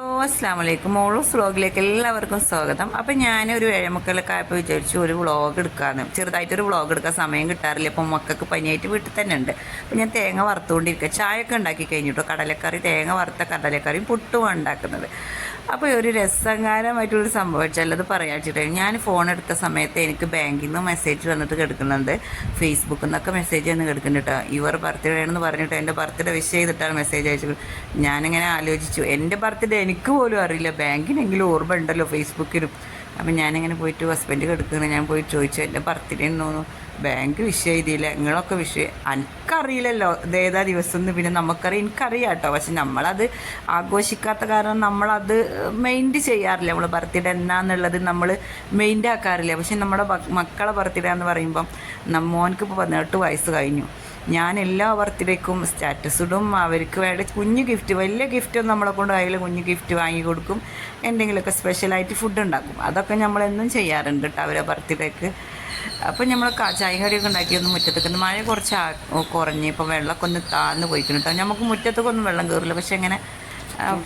അസ്സലാമലൈക്കും. മോളൂസ് വ്ളോഗിലേക്ക് എല്ലാവർക്കും സ്വാഗതം. അപ്പം ഞാനൊരു 7:45 ആയപ്പോൾ വിചാരിച്ചു ഒരു വ്ളോഗ് എടുക്കാമെന്ന്. ചെറുതായിട്ടൊരു വ്ളോഗ് എടുക്കാൻ സമയം കിട്ടാറില്ല. ഇപ്പം മക്കൾക്ക് പനിയായിട്ട് വീട്ടിൽ തന്നെ ഉണ്ട്. അപ്പം ഞാൻ തേങ്ങ വറുത്തുകൊണ്ടിരിക്കുക. ചായയൊക്കെ ഉണ്ടാക്കി കഴിഞ്ഞിട്ടോ. കടലക്കറി, തേങ്ങ വറുത്ത കടലക്കറിയും പുട്ടുമാണ് ഉണ്ടാക്കുന്നത്. അപ്പോൾ ഒരു രസകരമായിട്ടുള്ളൊരു സംഭവം വെച്ചാൽ അത് പറയാൻ വെച്ചിട്ട് ഞാൻ ഫോൺ എടുത്ത സമയത്ത് എനിക്ക് ബാങ്കിൽ നിന്ന് മെസ്സേജ് വന്നിട്ട് കിടക്കുന്നുണ്ട്. ഫേസ്ബുക്കിൽ നിന്നൊക്കെ മെസ്സേജ് വന്ന് കിടക്കുന്നുണ്ട്. ഇവർ ബർത്ത്ഡേ ആണെന്ന് പറഞ്ഞിട്ട് എൻ്റെ ബർത്ത്ഡേ വിഷ് ചെയ്തിട്ടാണ് മെസ്സേജ് അയച്ചത്. ഞാനിങ്ങനെ ആലോചിച്ചു, എൻ്റെ ബർത്ത്ഡേ എനിക്ക് പോലും അറിയില്ല, ബാങ്കിനെങ്കിലും ഓർമ്മ ഉണ്ടല്ലോ ഫേസ്ബുക്കിലും. അപ്പം ഞാനിങ്ങനെ പോയിട്ട് ഹസ്ബൻഡ് കിടക്കുന്നത് ഞാൻ പോയി ചോദിച്ചു, എൻ്റെ ബർത്ത്ഡേ എന്ന് തോന്നുന്നു, ബാങ്ക് വിഷ് ചെയ്തില്ല, നിങ്ങളൊക്കെ വിഷ് എനിക്കറിയില്ലല്ലോ ഇതേതാ ദിവസം എന്ന്. പിന്നെ നമുക്കറിയാം, എനിക്കറിയാം കേട്ടോ, പക്ഷെ നമ്മളത് ആഘോഷിക്കാത്ത കാരണം നമ്മളത് മെയിൻറ്റ് ചെയ്യാറില്ല. നമ്മൾ ബർത്ത്ഡേ എന്നാന്നുള്ളത് നമ്മൾ മെയിൻ്റ് ആക്കാറില്ല. പക്ഷെ നമ്മുടെ മക്കളെ ബർത്ത്ഡേ എന്ന് പറയുമ്പം മോനക്ക് ഇപ്പോൾ 18 വയസ്സ് കഴിഞ്ഞു. ഞാൻ എല്ലാ ബർത്ത്ഡേക്കും സ്റ്റാറ്റസ് ഇടും. അവർക്ക് വേണ്ട കുഞ്ഞു ഗിഫ്റ്റ്, വലിയ ഗിഫ്റ്റൊന്നും നമ്മളെ കൊണ്ട് കയ്യിൽ കുഞ്ഞു ഗിഫ്റ്റ് വാങ്ങി കൊടുക്കും. എന്തെങ്കിലുമൊക്കെ സ്പെഷ്യലായിട്ട് ഫുഡ് ഉണ്ടാക്കും. അതൊക്കെ നമ്മളെന്നും ചെയ്യാറുണ്ട് കേട്ടോ അവരെ ബർത്ത്ഡേക്ക്. അപ്പോൾ നമ്മൾ ചായ കറിയൊക്കെ ഉണ്ടാക്കിയൊന്ന് മുറ്റത്തേക്ക്, മഴ കുറച്ച് കുറഞ്ഞ് ഇപ്പോൾ വെള്ളമൊക്കെ ഒന്ന് താഴ്ന്ന് പോയിക്കണം കേട്ടോ. നമുക്ക് മുറ്റത്തൊക്കെ ഒന്നും വെള്ളം കയറില്ല, പക്ഷെ ഇങ്ങനെ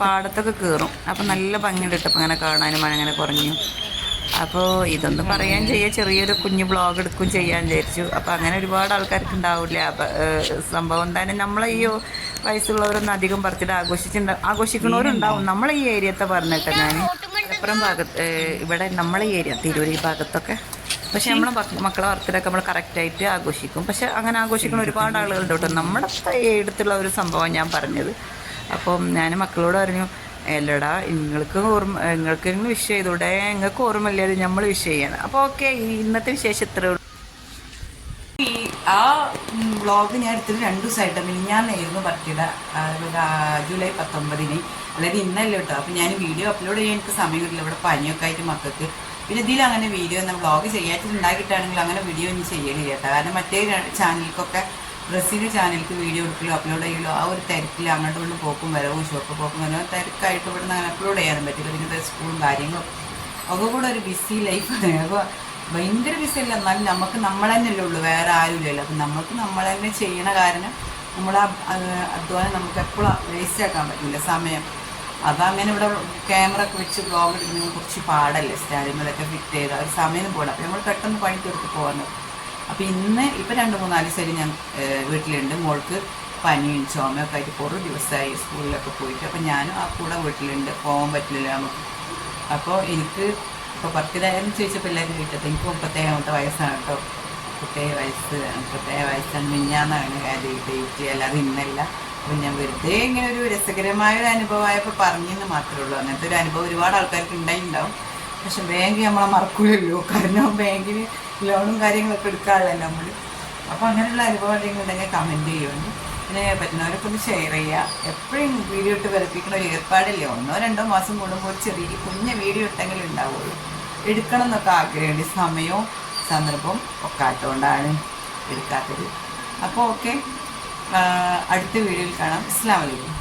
പാടത്തൊക്കെ കയറും. അപ്പോൾ നല്ല ഭംഗിയുണ്ട് കേട്ടോ. അപ്പോൾ അങ്ങനെ കാണാനും മഴ അങ്ങനെ കുറഞ്ഞു. അപ്പോൾ ഇതൊന്ന് പറയാൻ ചെയ്യുക, ചെറിയൊരു കുഞ്ഞു ബ്ലോഗ് എടുക്കും ചെയ്യാൻ വിചാരിച്ചു. അപ്പോൾ അങ്ങനെ ഒരുപാട് ആൾക്കാർക്ക് ഉണ്ടാവില്ല സംഭവം. തന്നെ നമ്മളെ ഈ വയസ്സുള്ളവരൊന്നും അധികം ബർത്ത്ഡേ ആഘോഷിക്കുന്നവരുണ്ടാവും. നമ്മളെ ഈ ഏരിയത്തെ പറഞ്ഞിട്ട് ഞാൻ മലപ്പുറം ഭാഗത്ത്, ഇവിടെ നമ്മളെ ഏരിയ തിരൂർ ഈ ഭാഗത്തൊക്കെ. പക്ഷേ നമ്മളെ മക്കളെ ബർത്ത്ഡേ ഒക്കെ നമ്മൾ കറക്റ്റായിട്ട് ആഘോഷിക്കും. പക്ഷെ അങ്ങനെ ആഘോഷിക്കുന്ന ഒരുപാട് ആളുകളുണ്ട് കേട്ടോ. നമ്മുടെ അടുത്തുള്ള ഒരു സംഭവം ഞാൻ പറഞ്ഞത്. അപ്പം ഞാൻ മക്കളോട് പറഞ്ഞു, അല്ലടാ നിങ്ങൾക്ക് വിഷ് ചെയ്തൂടെ, നിങ്ങൾക്ക് ഓർമ്മയില്ലേ അത് നമ്മൾ വിഷ് ചെയ്യണം. അപ്പോൾ ഓക്കെ, ഇന്നത്തെ വിശേഷം ഇത്രയേ ഉള്ളൂ. ആ വ്ളോഗ് ഞാൻ എടുത്തിട്ട് 2 ദിവസമായിട്ട് മിനിഞ്ഞാന്നായിരുന്നു ബർത്ത്ഡേ, ജൂലൈ 19 അതായത് ഇന്നല്ല കേട്ടോ. അപ്പോൾ ഞാൻ വീഡിയോ അപ്ലോഡ് ചെയ്യാൻ എനിക്ക് സമയം കിട്ടില്ല, ഇവിടെ പനിയൊക്കെ ആയിട്ട് മക്കൾക്ക്. പിന്നെ ഇതിൽ അങ്ങനെ വീഡിയോ ഒന്നും വ്ളോഗ് ചെയ്യാറ്റുണ്ടാക്കിയിട്ടാണെങ്കിൽ അങ്ങനെ വീഡിയോ ഒന്നും ചെയ്യലില്ല കേട്ടോ. കാരണം മറ്റേ ചാനലിലേക്കൊക്കെ ഡ്രസ്സിൻ്റെ ചാനലിലേക്ക് വീഡിയോ എടുക്കലോ അപ്ലോഡ് ചെയ്യലോ ആ ഒരു തിരക്കിൽ അങ്ങോട്ട് കൊണ്ട് പോക്കും വരവും ഷോപ്പ് പോക്കും വരവും തിരക്കായിട്ട് ഇവിടെ നിന്ന് അങ്ങനെ അപ്ലോഡ് ചെയ്യാനും പറ്റില്ല. പിന്നെ സ്കൂളും കാര്യങ്ങളും ഒക്കെ കൂടെ ഒരു ബിസി ലൈഫാണ്. അപ്പോൾ ഭയങ്കര ബിസി അല്ല, എന്നാലും നമുക്ക് നമ്മൾ തന്നെയല്ലേ ഉള്ളൂ, വേറെ ആരുമില്ലല്ലോ. അപ്പം നമുക്ക് നമ്മൾ തന്നെ ചെയ്യണ കാരണം നമ്മളെ അധ്വാനം നമുക്ക് എപ്പോഴും വേസ്റ്റ് ആക്കാൻ പറ്റില്ല സമയം. അതങ്ങനെ ഇവിടെ ക്യാമറ ഒക്കെ വെച്ച് ബ്ലോഗ് എടുക്കുന്നത് കുറച്ച് പാടല്ലേ, സ്റ്റാൻഡിലൊക്കെ ഫിറ്റ് ചെയ്ത് ഒരു സമയം പോകണം. അപ്പം നമ്മൾ പെട്ടെന്ന് പണി തീർത്ത് പോകുന്നത്. അപ്പോൾ ഇപ്പോൾ 2-3 ദിവസമായിട്ട് ഞാൻ വീട്ടിലുണ്ട്. മോൾക്ക് പനിയും ചുമയൊക്കെ ആയിട്ട് കുറേ ദിവസമായി സ്കൂളിലൊക്കെ പോയിട്ട്. അപ്പോൾ ഞാനും ആ കൂടെ വീട്ടിലുണ്ട്, പോകാൻ പറ്റില്ല നമുക്ക്. അപ്പോൾ എനിക്ക് ഇപ്പോൾ ബർത്ത്ഡേ എന്ന് ചോദിച്ചപ്പോൾ എല്ലാവരും വീട്ടിൽ എനിക്ക് 37 വയസ്സാണ് കേട്ടോ. 37 വയസ്സാണ്. മിഞ്ഞാന്നാണ് ഡേറ്റ്, അല്ലാതെ ഇന്നല്ല. അപ്പോൾ ഞാൻ വെറുതെ ഇങ്ങനെ ഒരു രസകരമായ ഒരു അനുഭവമായപ്പോൾ പറഞ്ഞെന്ന് മാത്രമേ ഉള്ളൂ. അങ്ങനത്തെ ഒരു അനുഭവം ഒരുപാട് ആൾക്കാർക്ക് ഉണ്ടായിട്ടുണ്ടാവും. പക്ഷെ ബാങ്ക് നമ്മളെ മറക്കൂലല്ലോ, കാരണം ബാങ്കിന് ലോണും കാര്യങ്ങളൊക്കെ എടുക്കാറില്ല നമ്മൾ. അപ്പോൾ അങ്ങനെയുള്ള അനുഭവം എന്തെങ്കിലും ഉണ്ടെങ്കിൽ കമൻറ്റ് ചെയ്യുന്നു. പിന്നെ പറ്റുന്നവരൊക്കെ ഒന്ന് ഷെയർ ചെയ്യുക. എപ്പോഴും വീഡിയോ ഇട്ട് വരപ്പിക്കുന്ന ഒരു ഏർപ്പാടില്ലേ, 1-2 മാസം കൂടുമ്പോൾ ഒരു ചെറിയ കുഞ്ഞ വീഡിയോ ഇട്ടെങ്കിലും ഉണ്ടാവുള്ളൂ. എടുക്കണം എന്നൊക്കെ ആഗ്രഹമുണ്ട്, സമയവും സന്ദർഭവും ഒക്കെ ആയതുകൊണ്ടാണ് എടുക്കാത്തത്. അപ്പോൾ ഓക്കെ, അടുത്ത വീഡിയോയിൽ കാണാം. അസ്സലാമു അലൈക്കും.